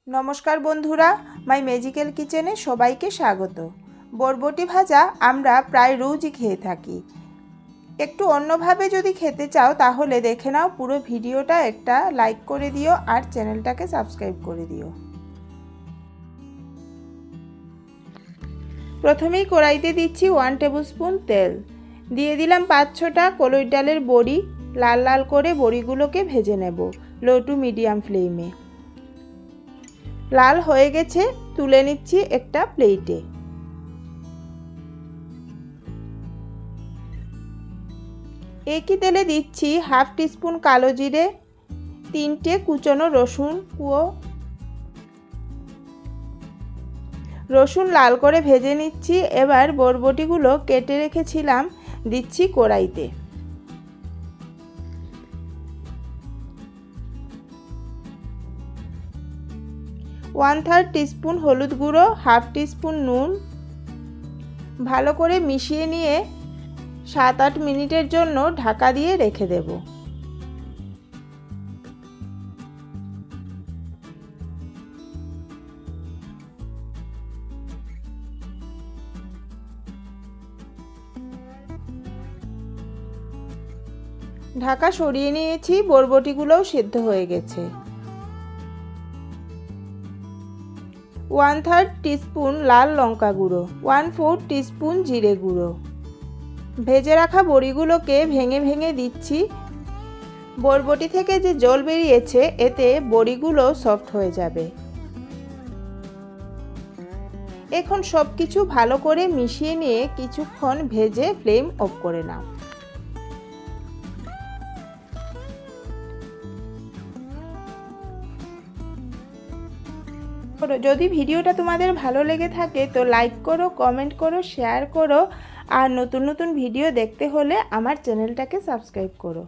নমস্কার বন্ধুরা, মাই ম্যাজিক্যাল কিচেনে সবাইকে স্বাগত। বরবটি ভাজা আমরা প্রায় রোজই খেয়ে থাকি। একটু অন্যভাবে যদি খেতে চাও তাহলে দেখে নাও পুরো ভিডিওটা, একটা লাইক করে দিও আর চ্যানেলটাকে সাবস্ক্রাইব করে দিও। প্রথমেই কড়াইতে দিচ্ছি 1 টেবিল স্পুন তেল, দিয়ে দিলাম 5-6টা কলই ডালের বড়ি। লাল লাল করে বড়িগুলোকে ভেজে নেব লো টু মিডিয়াম ফ্লেমে। লাল হয়ে গেছে, তুলে নিচ্ছি একটা প্লেটে। একই তেলে দিচ্ছি 1/2 টিস্পুন কালো জিরে, 3টে কুচনো রসুন লাল করে ভেজে নিচ্ছি। এবার বরবটিগুলো কেটে রেখেছিলাম দিচ্ছি কড়াইতে। ওয়ান থার্ড টিস্পুন হলুদ গুঁড়ো, 1/2 টিস্পুন নুন, ভালো করে মিশিয়ে নিয়ে 7-8 মিনিটের জন্য ঢাকা দিয়ে রেখে দেব। ঢাকা সরিয়ে নিয়েছি, বরবটিগুলোও সেদ্ধ হয়ে গেছে। 1/3 টিস্পুন লাল লঙ্কা গুঁড়ো, 1/4 টিস্পুন জিরে গুঁড়ো। ভেজে রাখা বড়িগুলোকে ভেঙে ভেঙে দিচ্ছি। বরবটি থেকে যে জল বেরিয়েছে এতে বড়িগুলো সফট হয়ে যাবে। এখন সব কিছু ভালো করে মিশিয়ে নিয়ে কিছুক্ষণ ভেজে ফ্লেম অফ করে নাও। যদি ভিডিওটা তোমাদের ভালো লেগে থাকে তো লাইক করো, কমেন্ট করো, শেয়ার করো আর নতুন নতুন ভিডিও দেখতে হলে আমার চ্যানেলটাকে সাবস্ক্রাইব করো।